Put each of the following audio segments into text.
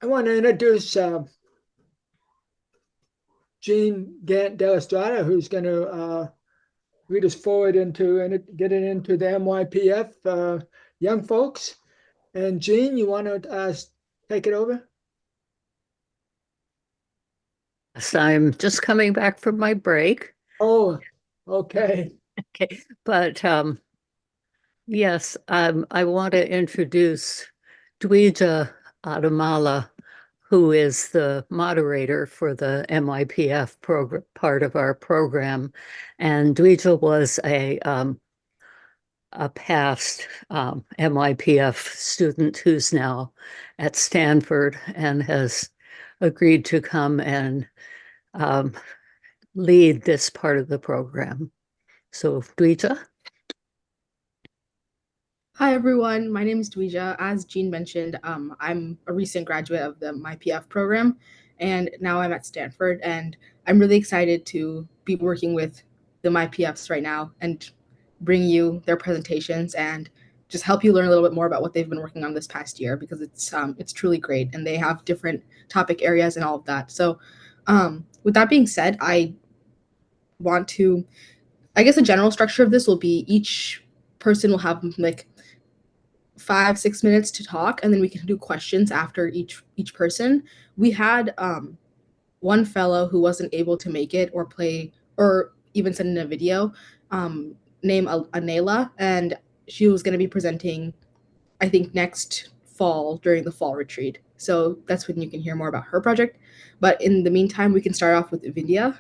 I want to introduce Jean Gant Delastrada, who's going to lead us forward into and getting into the MYPF young folks. And Jean, you want to take it over? Yes, I'm just coming back from my break. Oh, okay. Okay, but yes, I want to introduce Dweja Adamala, who is the moderator for the MYPF program, part of our program. And Dweja was a past MYPF student who's now at Stanford and has agreed to come and um, lead this part of the program. So, Dweja? Hi everyone, my name is Dweja. As Jean mentioned, I'm a recent graduate of the MyPF program, and now I'm at Stanford, and I'm really excited to be working with the MyPFs right now and bring you their presentations and just help you learn a little bit more about what they've been working on this past year because it's truly great, and they have different topic areas and all of that. So, with that being said, want to, I guess, the general structure of this will be each person will have like 5 6 minutes to talk, and then we can do questions after each person. We had one fellow who wasn't able to make it or play or even send in a video, named Anela, and she was going to be presenting, I think, next fall during the fall retreat. So that's when you can hear more about her project. But in the meantime, we can start off with Vidya.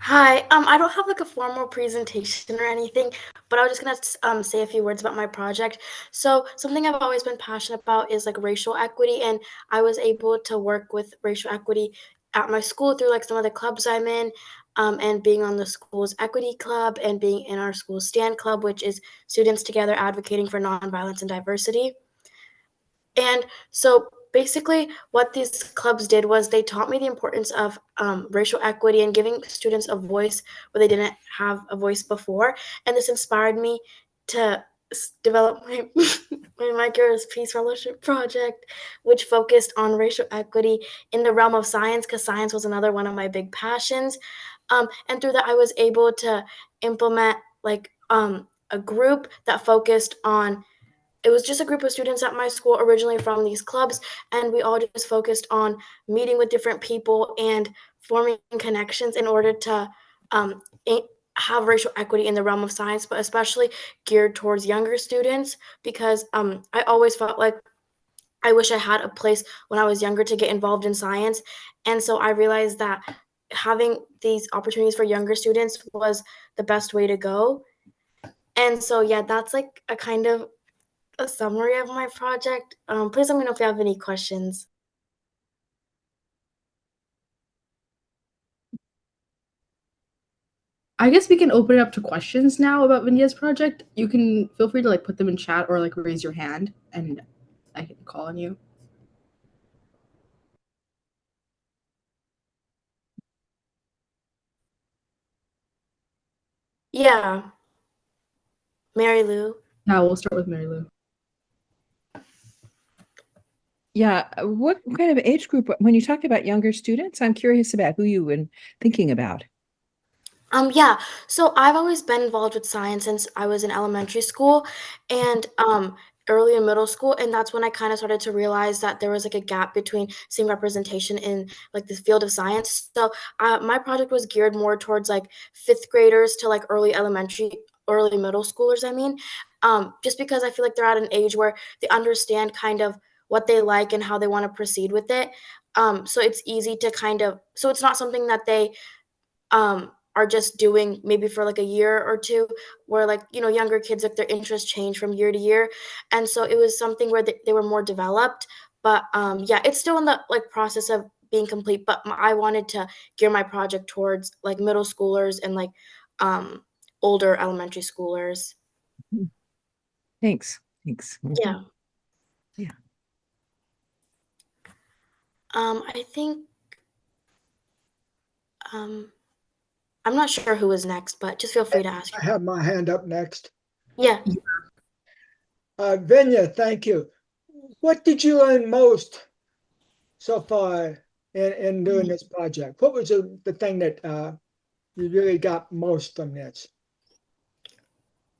Hi, I don't have like a formal presentation or anything, but I was just gonna say a few words about my project. So something I've always been passionate about is like racial equity, and I was able to work with racial equity at my school through like some of the clubs I'm in, and being on the school's equity club and being in our school's stand club, which is students together advocating for nonviolence and diversity. And so basically, what these clubs did was they taught me the importance of racial equity and giving students a voice where they didn't have a voice before. And this inspired me to develop my Micro's Peace Fellowship project, which focused on racial equity in the realm of science, because science was another one of my big passions. And through that, I was able to implement like a group that focused on, it was just a group of students at my school originally from these clubs, and we all just focused on meeting with different people and forming connections in order to um, have racial equity in the realm of science, but especially geared towards younger students, because I always felt like I wish I had a place when I was younger to get involved in science. And so I realized that having these opportunities for younger students was the best way to go. And so, yeah, that's like a kind of a summary of my project. Please let me know if you have any questions. I guess we can open it up to questions now about Vidya's project. You can feel free to like put them in chat or like raise your hand, and I can call on you. Yeah, Mary Lou. Now we'll start with Mary Lou. Yeah, what kind of age group, when you talk about younger students, I'm curious about who you've been thinking about. Yeah, so I've always been involved with science since I was in elementary school and early in middle school, and that's when I kind of started to realize that there was like a gap between seeing representation in like the field of science. So my project was geared more towards like fifth graders to like early middle schoolers, I mean, just because I feel like they're at an age where they understand kind of what they like and how they want to proceed with it. So it's easy to kind of, so it's not something that they are just doing maybe for like a year or two, where like, you know, younger kids, like their interests change from year to year. And so it was something where they were more developed. But yeah, it's still in the like process of being complete, but I wanted to gear my project towards like middle schoolers and like um older elementary schoolers. Thanks. Thanks. Yeah. Yeah. I think um I'm not sure who is next, but just feel free to ask I your have my hand up next. Yeah. Vinya, thank you. What did you learn most so far in doing this project? What was the thing that you really got most from this?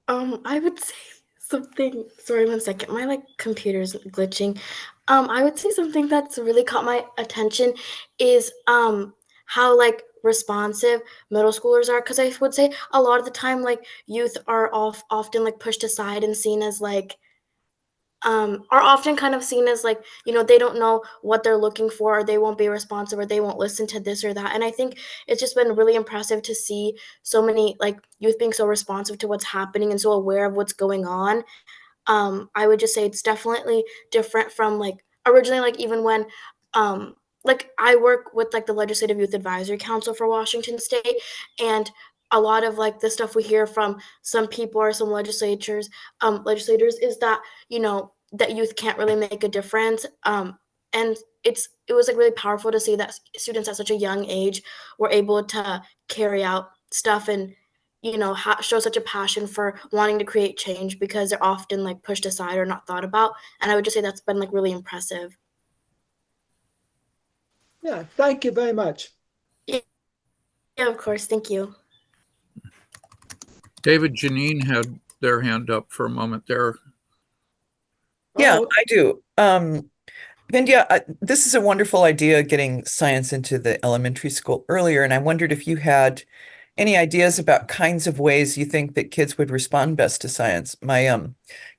I would say something. Sorry, one second. My like computer's glitching. I would say something that's really caught my attention is how like responsive middle schoolers are. Because I would say a lot of the time, like youth are often like pushed aside and seen as like are often kind of seen as like, they don't know what they're looking for, or they won't be responsive, or they won't listen to this or that. And I think it's just been really impressive to see so many like youth being so responsive to what's happening and so aware of what's going on. I would just say it's definitely different from like originally, like even when like I work with like the Legislative Youth Advisory Council for Washington State, and a lot of like the stuff we hear from some people or some legislators is that, that youth can't really make a difference. And it was like really powerful to see that students at such a young age were able to carry out stuff and show such a passion for wanting to create change, because they're often like pushed aside or not thought about. And I would just say that's been like really impressive. Yeah, thank you very much. Yeah, of course. Thank you. David, Janine had their hand up for a moment there. Yeah, Oh, I do. Vindhya, this is a wonderful idea, getting science into the elementary school earlier. And I wondered if you had any ideas about kinds of ways you think that kids would respond best to science. My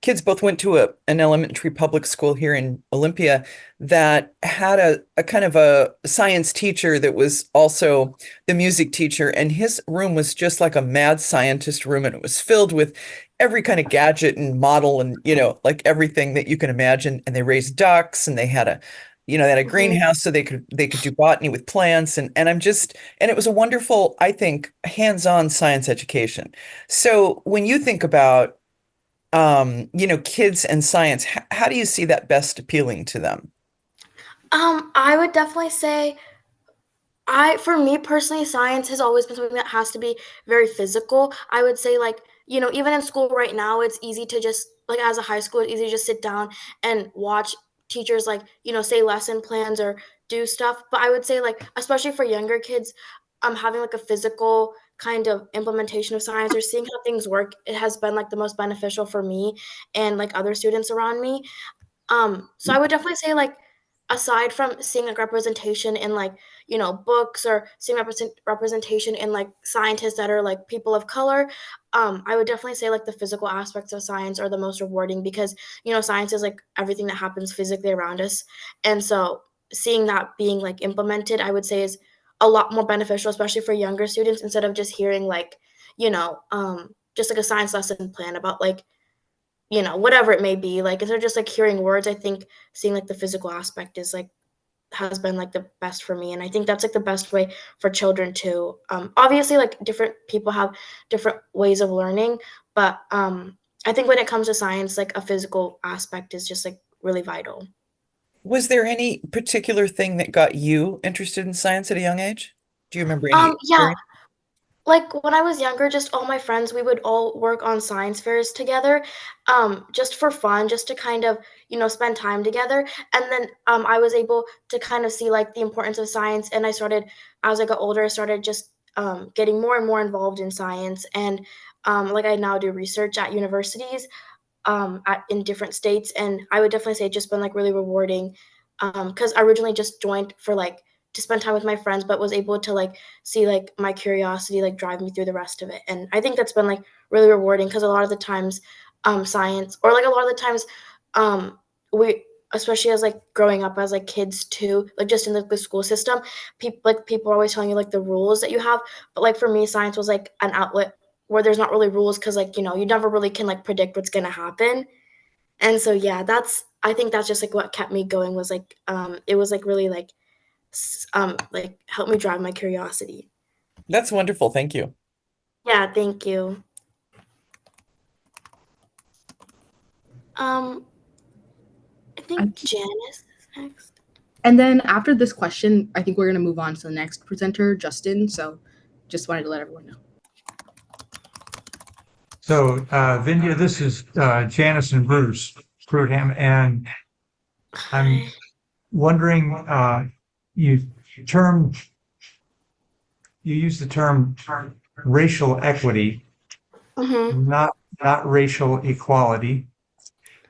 kids both went to an elementary public school here in Olympia that had a kind of a science teacher that was also the music teacher. And his room was just like a mad scientist room. And it was filled with every kind of gadget and model and, like everything that you can imagine. And they raised ducks, and they had a greenhouse so they could do botany with plants. And it was a wonderful, I think, hands-on science education. So when you think about, kids and science, how do you see that best appealing to them? I would definitely say for me personally, science has always been something that has to be very physical. I would say, like, even in school right now, it's easy to just, like, as a high school, it's easy to just sit down and watch teachers, like, say lesson plans or do stuff. But I would say, like, especially for younger kids, having like a physical kind of implementation of science or seeing how things work, it has been like the most beneficial for me and like other students around me. So I would definitely say, like, aside from seeing like representation in like, books, or seeing representation in like scientists that are like people of color, I would definitely say like the physical aspects of science are the most rewarding, because, science is like everything that happens physically around us. And so seeing that being like implemented, I would say is a lot more beneficial, especially for younger students, instead of just hearing like, just like a science lesson plan about like, whatever it may be. Like, instead of just like hearing words, I think seeing like the physical aspect is like has been like the best for me. And I think that's like the best way for children to obviously, like, different people have different ways of learning, but I think when it comes to science, like a physical aspect is just like really vital. Was there any particular thing that got you interested in science at a young age? Do you remember any Yeah, experience? like when I was younger, just all my friends, we would all work on science fairs together, just for fun, just to kind of, spend time together. And then I was able to kind of see like the importance of science. And I started, as I got older, I started just getting more and more involved in science. And like I now do research at universities in different states. And I would definitely say it's just been like really rewarding, because I originally just joined for like to spend time with my friends, but was able to like see like my curiosity like drive me through the rest of it. And I think that's been like really rewarding, because a lot of the times science, or like a lot of the times we, especially as like growing up as like kids too, like just in the school system, people are always telling you like the rules that you have. But like for me, science was like an outlet where there's not really rules, because like, you never really can like predict what's gonna happen. And so yeah, I think that's just like what kept me going, was like it was like really like help me drive my curiosity. That's wonderful. Thank you. Yeah, thank you. Um, I think Janice is next. And then after this question, I think we're going to move on to the next presenter, Justin. So just wanted to let everyone know. So, Vindhya, this is Janice and Bruce Prudham, and I'm wondering, you term, you use the term racial equity, not racial equality.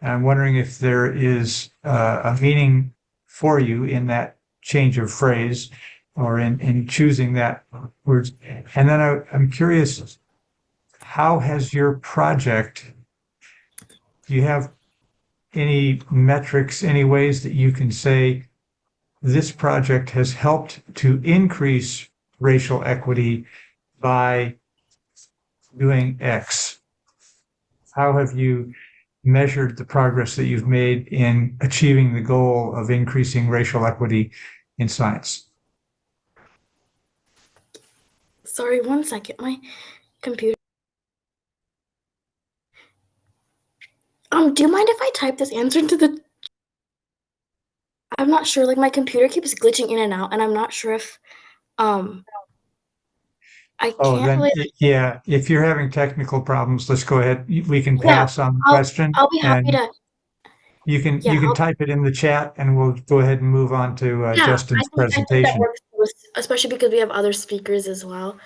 And I'm wondering if there is a meaning for you in that change of phrase or in choosing that word. And then I'm curious, how has your project, do you have any metrics, any ways that you can say this project has helped to increase racial equity by doing X? How have you measured the progress that you've made in achieving the goal of increasing racial equity in science? Sorry, one second. My computer. Do you mind if I type this answer into the? I'm not sure. Like my computer keeps glitching in and out, and I'm not sure if I Oh, can't then, really. yeah, if you're having technical problems, let's go ahead. We can Yeah, pass on the I'll question I'll be happy and to. you Yeah, can type it in the chat and we'll go ahead and move on to yeah. Justin's I think that presentation. works, especially because we have other speakers as well.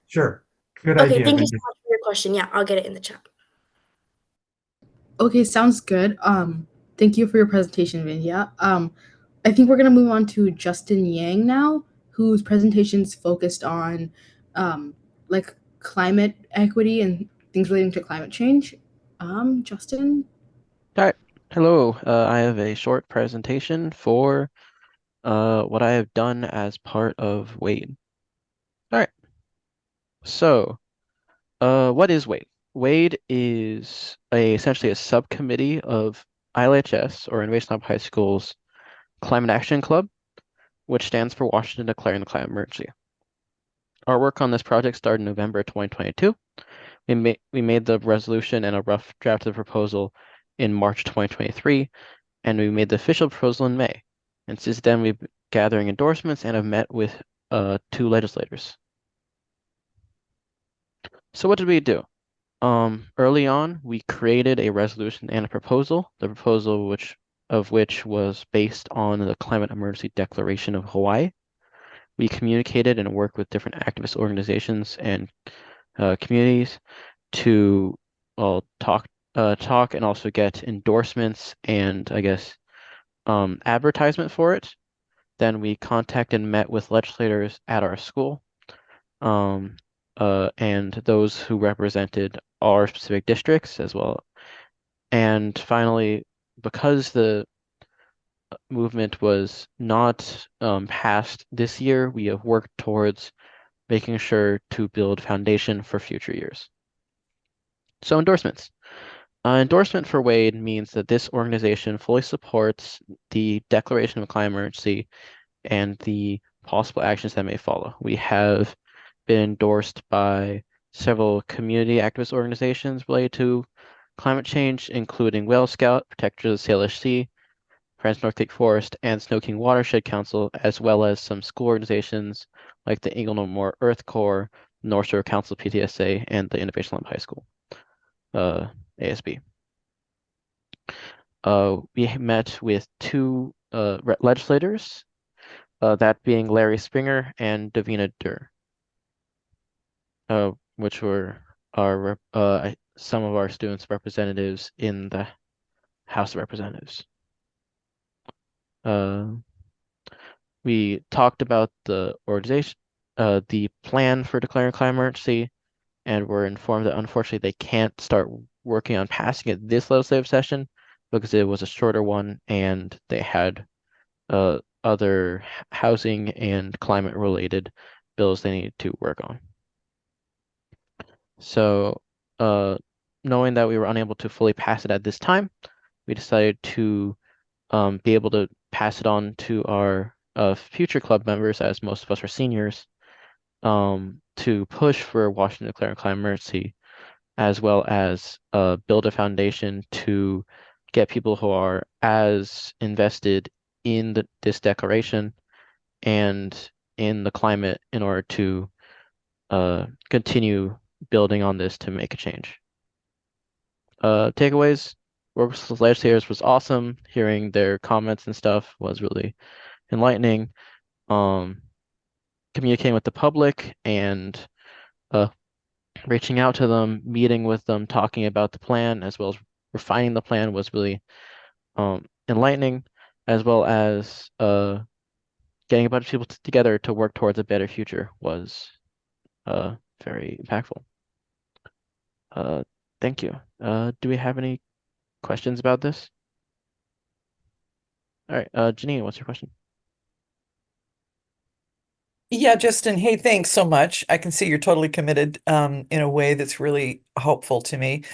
Sure. Good Okay, idea, thank you so Vindy. much for your question. Yeah, I'll get it in the chat. Okay, sounds good. Thank you for your presentation, Vinya. I think we're gonna move on to Justin Yang now, whose presentation's focused on like climate equity and things relating to climate change. Justin? Hi. Hello. I have a short presentation for what I have done as part of WADE. All right. So, what is WADE? WADE is essentially a subcommittee of ILHS, or Innovation Lab High School's Climate Action Club, which stands for Washington Declaring the Climate Emergency. Our work on this project started in November 2022. We made the resolution and a rough draft of the proposal in March 2023, and we made the official proposal in May. And since then, we've been gathering endorsements and have met with 2 legislators. So what did we do? Early on, we created a resolution and a proposal. The proposal which was based on the Climate Emergency Declaration of Hawaii. We communicated and worked with different activist organizations and communities to talk and also get endorsements and I guess advertisement for it. Then we contacted and met with legislators at our school, and those who represented our specific districts as well. And finally, because the movement was not passed this year, we have worked towards making sure to build foundation for future years. So endorsements. Endorsement for WADE means that this organization fully supports the declaration of a climate emergency and the possible actions that may follow. We have been endorsed by several community activist organizations related to climate change, including Whale Scout, Protectors of the Salish Sea, Friends of North Creek Forest, and Snow King Watershed Council, as well as some school organizations like the Eagle No More Earth Corps, North Shore Council PTSA, and the Innovation Lab High School, ASB. We met with 2 legislators, that being Larry Springer and Davina Durr, which were some of our students' representatives in the House of Representatives. We talked about the organization, the plan for declaring a climate emergency, and were informed that unfortunately they can't start working on passing it this legislative session because it was a shorter one and they had other housing and climate related bills they needed to work on. So knowing that we were unable to fully pass it at this time, we decided to be able to pass it on to our future club members, as most of us are seniors, to push for Washington declaring climate emergency, as well as build a foundation to get people who are as invested in this declaration and in the climate in order to continue building on this to make a change. Takeaways, work with the legislators was awesome. Hearing their comments and stuff was really enlightening. Communicating with the public and reaching out to them, meeting with them, talking about the plan, as well as refining the plan was really enlightening, as well as getting a bunch of people together to work towards a better future was very impactful. Thank you. Do we have any questions about this? All right, Janine, what's your question? Yeah, Justin, hey, thanks so much. I can see you're totally committed in a way that's really helpful to me.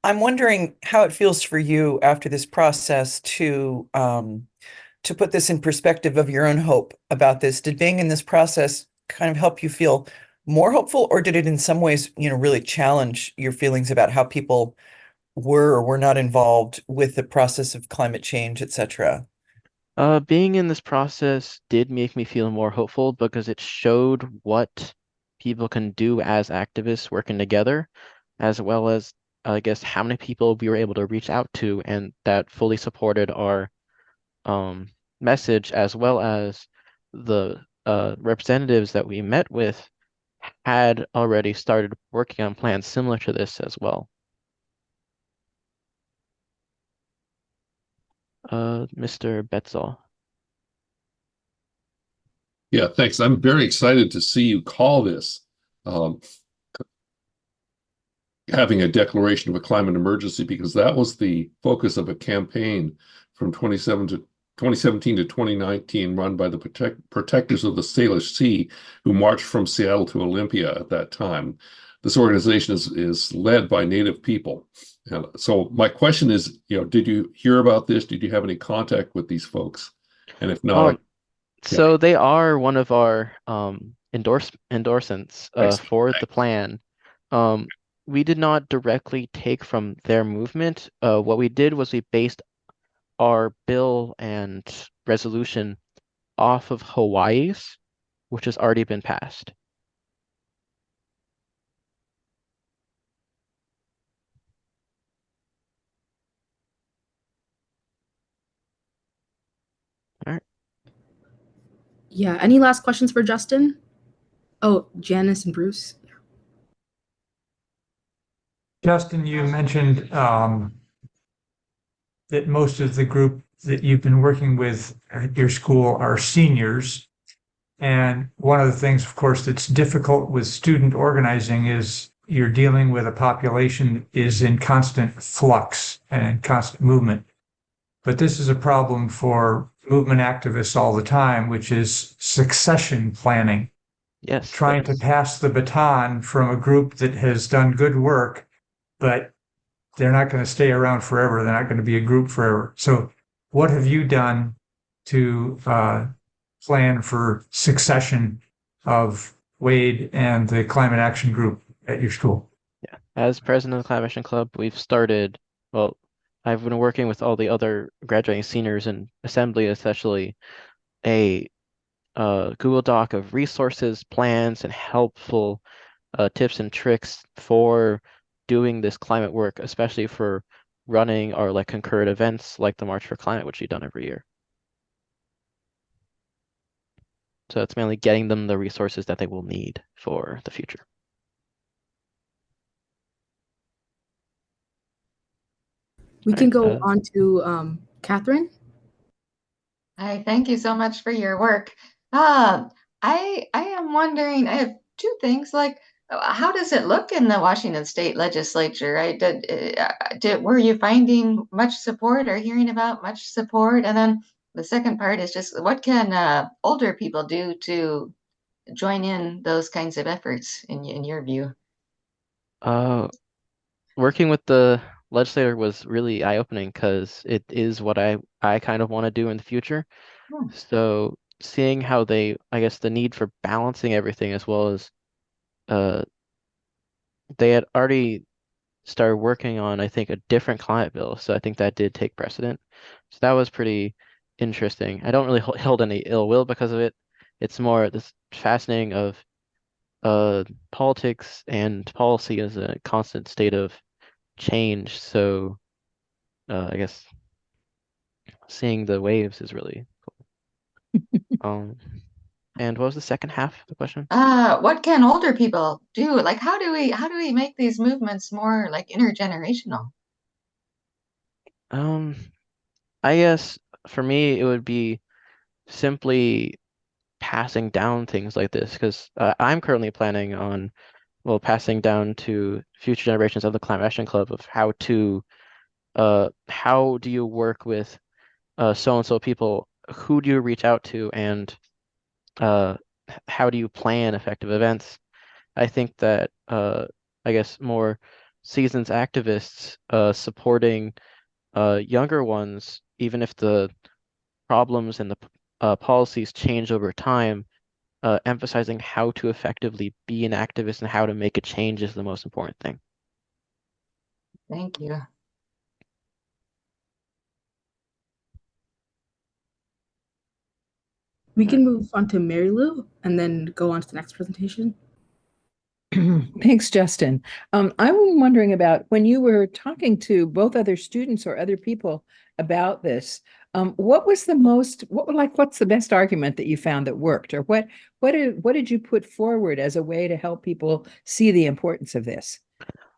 I'm wondering how it feels for you after this process to put this in perspective of your own hope about this. Did being in this process kind of help you feel more hopeful, or did it in some ways, really challenge your feelings about how people were or were not involved with the process of climate change, et cetera? Being in this process did make me feel more hopeful because it showed what people can do as activists working together, as well as, I guess, how many people we were able to reach out to and that fully supported our message, as well as the representatives that we met with had already started working on plans similar to this as well. Mr. Betzel. Yeah, thanks. I'm very excited to see you call this having a declaration of a climate emergency, because that was the focus of a campaign from 2017 to 2019 run by the Protectors of the Salish Sea, who marched from Seattle to Olympia at that time. This organization is led by Native people. And so my question is, did you hear about this? Did you have any contact with these folks? And if not, So they are one of our endorsants for the plan. We did not directly take from their movement. What we did was we based our bill and resolution off of Hawaii's, which has already been passed. All right. Yeah. Any last questions for Justin? Oh, Janice and Bruce. Justin, you mentioned that most of the group that you've been working with at your school are seniors. And one of the things, of course, that's difficult with student organizing is you're dealing with a population that is in constant flux and constant movement. But this is a problem for movement activists all the time, which is succession planning. Yes. Trying to pass the baton from a group that has done good work, but they're not going to stay around forever. They're not going to be a group forever. So what have you done to plan for succession of Wade and the Climate Action Group at your school? Yeah. As president of the Climate Action Club, we've started, well, I've been working with all the other graduating seniors in assembly, especially a Google Doc of resources, plans, and helpful tips and tricks for doing this climate work, especially for running our concurrent events like the March for Climate, which we've done every year. So it's mainly getting them the resources that they will need for the future. We can go on to Catherine. Hi, thank you so much for your work. I am wondering, I have two things, how does it look in the Washington State Legislature? Were you finding much support or hearing about much support? And then the second part is just what can older people do to join in those kinds of efforts in your view? Working with the legislator was really eye-opening because it is what I kind of want to do in the future. So seeing how they, I guess, the need for balancing everything, as well as they had already started working on, I think, a different climate bill. So I think that did take precedent. So that was pretty interesting. I don't really hold any ill will because of it. It's more this fascinating of politics and policy as a constant state of change. So I guess seeing the waves is really cool. And what was the second half of the question? What can older people do? Like, how do we make these movements more like intergenerational? I guess for me it would be simply passing down things like this because I'm currently planning on, well, passing down to future generations of the Climate Action Club of how do you work with so and so people? Who do you reach out to, and uh, how do you plan effective events? I think that I guess more seasoned activists supporting younger ones, even if the problems and the policies change over time, emphasizing how to effectively be an activist and how to make a change is the most important thing. Thank you. We can move on to Mary Lou and then go on to the next presentation. Thanks, Justin. I'm wondering about when you were talking to both other students or other people about this, what's the best argument that you found that worked, or what did you put forward as a way to help people see the importance of this,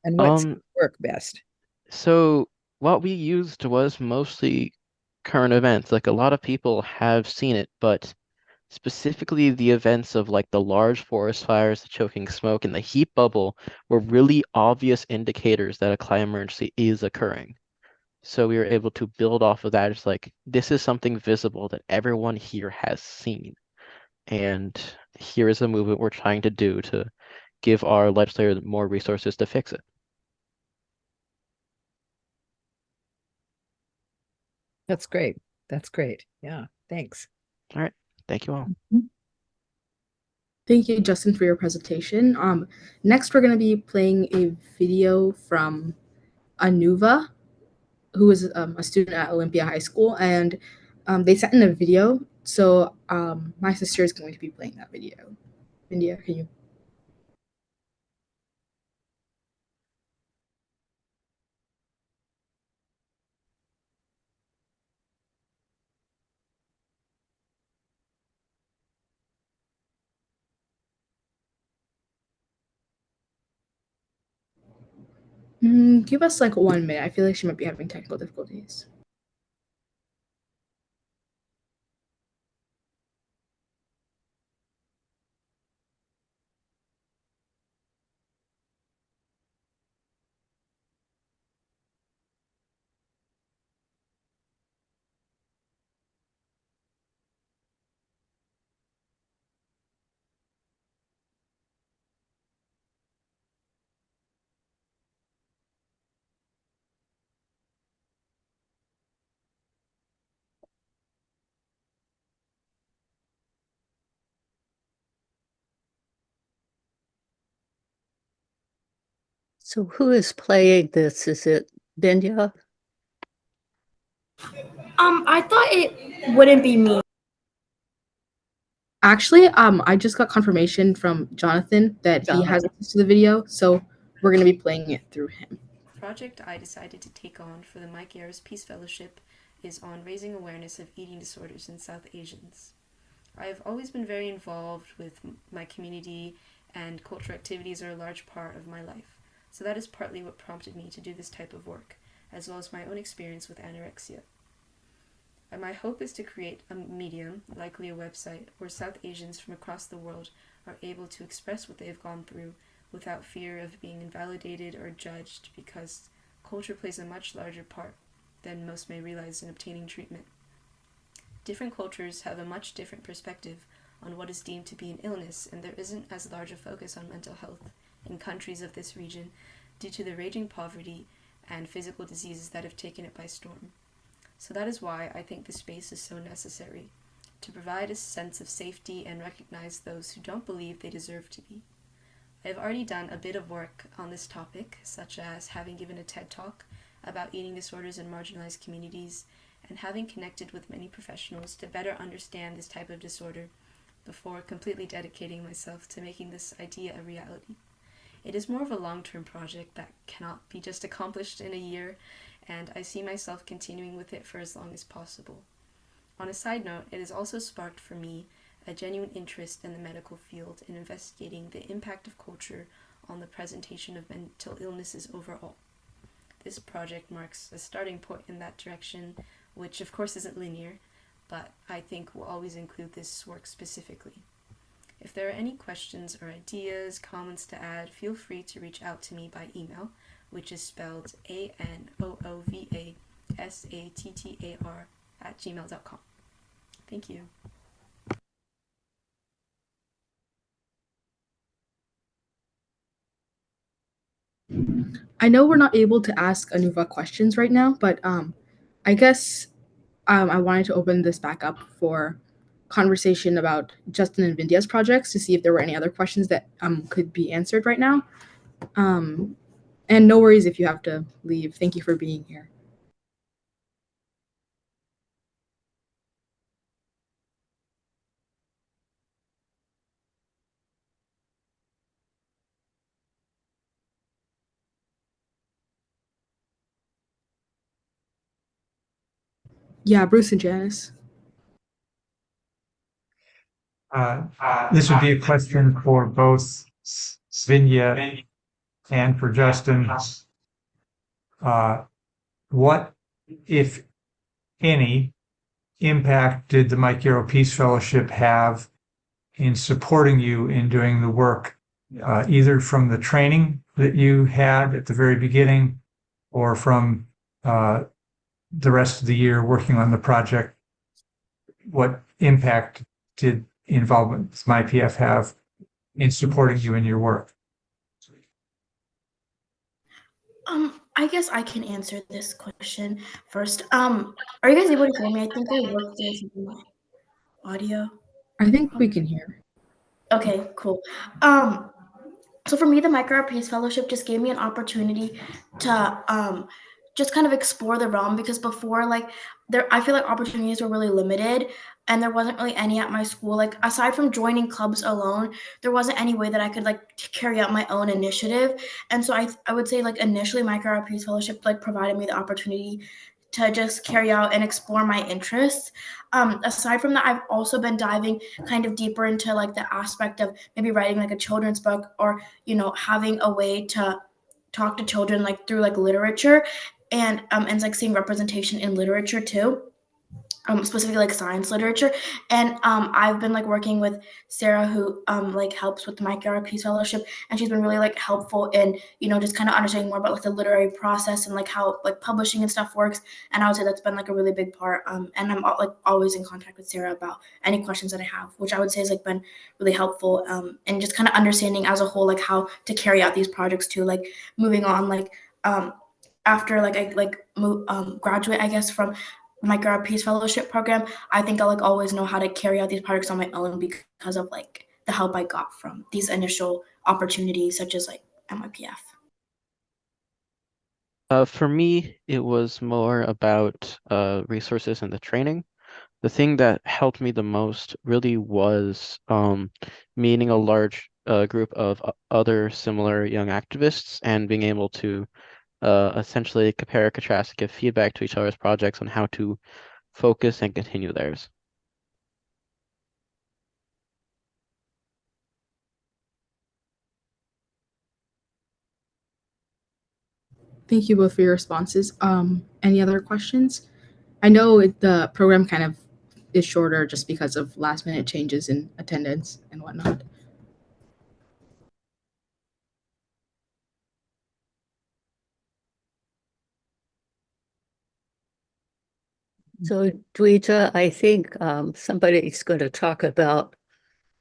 and what's work best? So what we used was mostly current events. Like a lot of people have seen it, but specifically the events of like the large forest fires, the choking smoke, and the heat bubble were really obvious indicators that a climate emergency is occurring. So we were able to build off of that. It's like, this is something visible that everyone here has seen. And here is a movement we're trying to do to give our legislators more resources to fix it. That's great. That's great. Yeah, thanks. All right. Thank you all. Thank you, Justin, for your presentation. Next, we're going to be playing a video from Anuva, who is a student at Olympia High School, and they sent in a video. So my sister is going to be playing that video. India, can you? Give us like 1 minute. I feel like she might be having technical difficulties. So who is playing this? Is it Binya? I thought it wouldn't be me. Actually, I just got confirmation from Jonathan that he has access to the video, so we're going to be playing it through him. The project I decided to take on for the Mike Ayers Peace Fellowship is on raising awareness of eating disorders in South Asians. I've always been very involved with my community, and cultural activities are a large part of my life. So that is partly what prompted me to do this type of work, as well as my own experience with anorexia. And my hope is to create a medium, likely a website, where South Asians from across the world are able to express what they've gone through without fear of being invalidated or judged, because culture plays a much larger part than most may realize in obtaining treatment. Different cultures have a much different perspective on what is deemed to be an illness, and there isn't as large a focus on mental health in countries of this region due to the raging poverty and physical diseases that have taken it by storm. So that is why I think this space is so necessary, to provide a sense of safety and recognize those who don't believe they deserve to be. I have already done a bit of work on this topic, such as having given a TED Talk about eating disorders in marginalized communities, and having connected with many professionals to better understand this type of disorder before completely dedicating myself to making this idea a reality. It is more of a long-term project that cannot be just accomplished in a year, and I see myself continuing with it for as long as possible. On a side note, it has also sparked for me a genuine interest in the medical field in investigating the impact of culture on the presentation of mental illnesses overall. This project marks a starting point in that direction, which of course isn't linear, but I think will always include this work specifically. If there are any questions or ideas, comments to add, feel free to reach out to me by email, which is spelled ANOOVASATTAR@gmail.com. Thank you. I know we're not able to ask Anuva questions right now, but I guess I wanted to open this back up for conversation about Justin and Vindhya's projects to see if there were any other questions that could be answered right now. And no worries if you have to leave. Thank you for being here. Yeah, Bruce and Janice. This would be a question for both Svinja and for Justin. What, if any, impact did the Mike Yarrow Peace Fellowship have in supporting you in doing the work, either from the training that you had at the very beginning or from the rest of the year working on the project? What impact did involvement with MYPF have in supporting you in your work? I guess I can answer this question first. Are you guys able to hear me? I think I worked through my audio. I think we can hear. Okay, cool. So for me, the Micro Peace Fellowship just gave me an opportunity to just kind of explore the realm, because before, like, I feel like opportunities were really limited and there wasn't really any at my school. Like, aside from joining clubs alone, there wasn't any way that I could like carry out my own initiative. And so I would say, like, initially Micro Peace Fellowship like provided me the opportunity to just carry out and explore my interests. Aside from that, I've also been diving kind of deeper into like the aspect of maybe writing like a children's book, or having a way to talk to children like through like literature, and like seeing representation in literature too. Specifically like science literature. And I've been like working with Sarah, who like helps with the Mike Yarrow Peace Fellowship, and she's been really like helpful in just kind of understanding more about like the literary process and like how like publishing and stuff works. And I would say that's been like a really big part. And I'm like always in contact with Sarah about any questions that I have, which I would say has like been really helpful. And just kind of understanding as a whole like how to carry out these projects too, like moving on like after like I graduate, I guess, from Micro Peace Fellowship program. I think I'll like always know how to carry out these projects on my own because of like the help I got from these initial opportunities, such as like MYPF. For me, it was more about resources and the training. The thing that helped me the most really was meeting a large group of other similar young activists and being able to essentially compare, contrast, give feedback to each other's projects on how to focus and continue theirs. Thank you both for your responses. Any other questions? I know the program kind of is shorter just because of last minute changes in attendance and whatnot. So, Dweja, I think somebody's going to talk about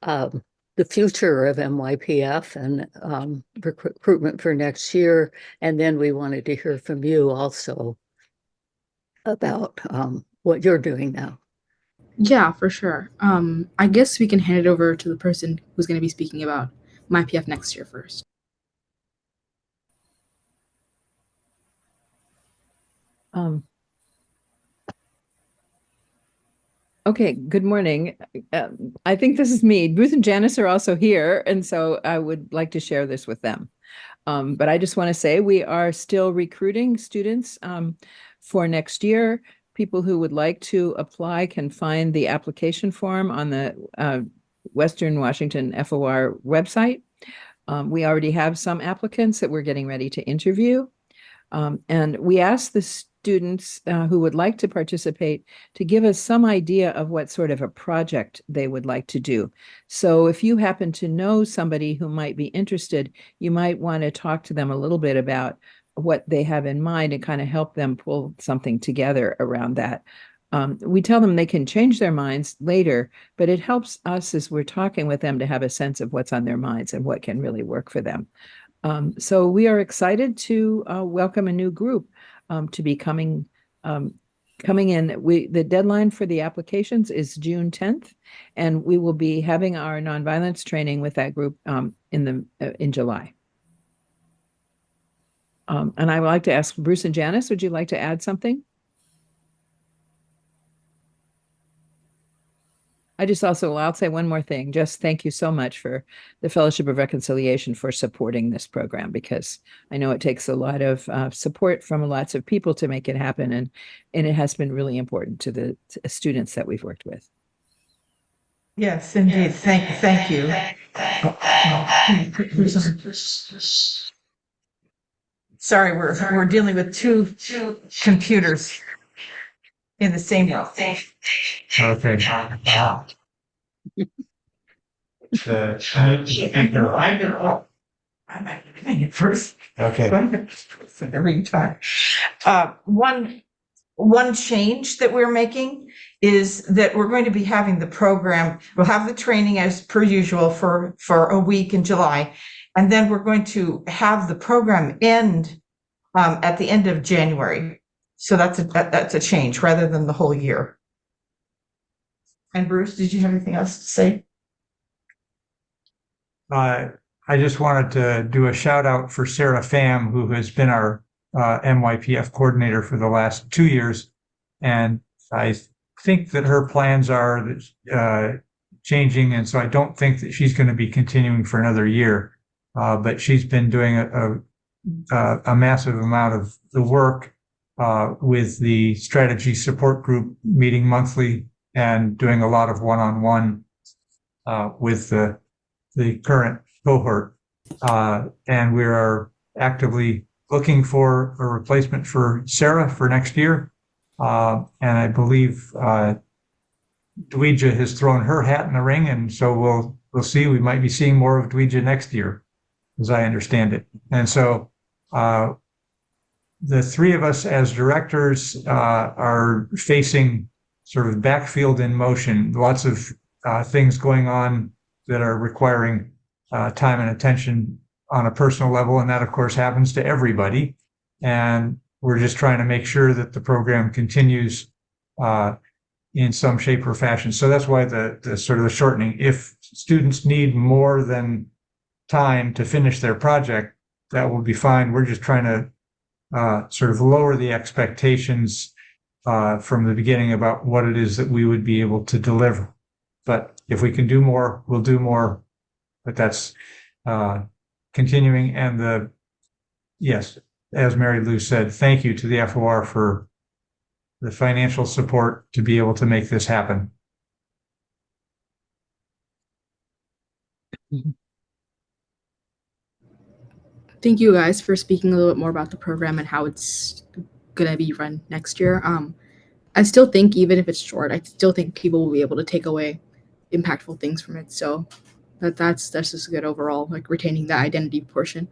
the future of MYPF and recruitment for next year. And then we wanted to hear from you also about what you're doing now. Yeah, for sure. I guess we can hand it over to the person who's going to be speaking about MyPF next year first. Okay, good morning. I think this is me. Ruth and Janice are also here, and so I would like to share this with them. But I just want to say we are still recruiting students for next year. People who would like to apply can find the application form on the Western Washington FOR website. We already have some applicants that we're getting ready to interview. And we asked the students who would like to participate to give us some idea of what sort of a project they would like to do. So if you happen to know somebody who might be interested, you might want to talk to them a little bit about what they have in mind and kind of help them pull something together around that. We tell them they can change their minds later, but it helps us as we're talking with them to have a sense of what's on their minds and what can really work for them. So we are excited to welcome a new group to be coming in. The deadline for the applications is June 10th, and we will be having our nonviolence training with that group in July. And I would like to ask Bruce and Janice, would you like to add something? I'll say one more thing. Just thank you so much for the Fellowship of Reconciliation for supporting this program, because I know it takes a lot of support from lots of people to make it happen, and it has been really important to the students that we've worked with. Yes, indeed. Thank you. Sorry, we're dealing with two computers in the same room. Okay. I'm doing it first. Okay. Every time. One change that we're making is that we're going to be having the program. We'll have the training as per usual for a week in July, and then we're going to have the program end at the end of January. So that's a change rather than the whole year. And Bruce, did you have anything else to say? I just wanted to do a shout out for Sarah Pham, who has been our MYPF coordinator for the last 2 years. And I think that her plans are changing. And so I don't think that she's going to be continuing for another year. But she's been doing a massive amount of the work with the strategy support group, meeting monthly and doing a lot of one-on-one with the current cohort. And we are actively looking for a replacement for Sarah for next year. And I believe Dweja has thrown her hat in the ring, and so we'll see. We might be seeing more of Dweja next year, as I understand it. And so the three of us as directors are facing sort of backfield in motion, lots of things going on that are requiring time and attention on a personal level. And that, of course, happens to everybody. And we're just trying to make sure that the program continues in some shape or fashion. So that's why the sort of the shortening. If students need more than time to finish their project, that will be fine. We're just trying to sort of lower the expectations from the beginning about what it is that we would be able to deliver. But if we can do more, we'll do more. But that's continuing. And yes, as Mary Lou said, thank you to the FOR for the financial support to be able to make this happen. Thank you guys for speaking a little bit more about the program and how it's going to be run next year. I still think, even if it's short, I still think people will be able to take away impactful things from it. So that's just good overall, like retaining the identity portion.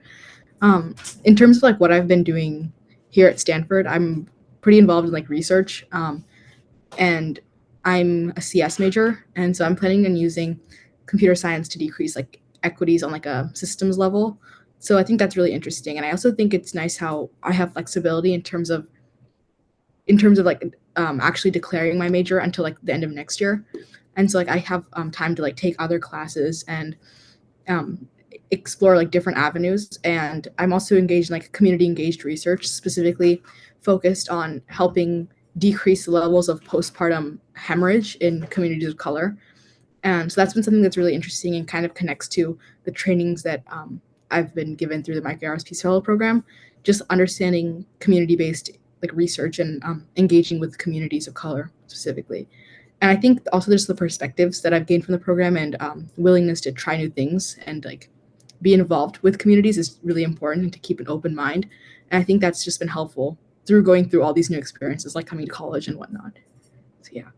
In terms of like what I've been doing here at Stanford, I'm pretty involved in like research, and I'm a CS major, and so I'm planning on using computer science to decrease like equities on like a systems level. So I think that's really interesting, and I also think it's nice how I have flexibility in terms of like actually declaring my major until like the end of next year, and so like I have time to like take other classes and explore like different avenues. And I'm also engaged in like community engaged research, specifically focused on helping decrease the levels of postpartum hemorrhage in communities of color. And so that's been something that's really interesting and kind of connects to the trainings that I've been given through the MyPF's Peace Fellow program, just understanding community-based like research and engaging with communities of color specifically. And I think also there's the perspectives that I've gained from the program and willingness to try new things and like be involved with communities is really important and to keep an open mind. And I think that's just been helpful through going through all these new experiences, like coming to college and whatnot. So yeah.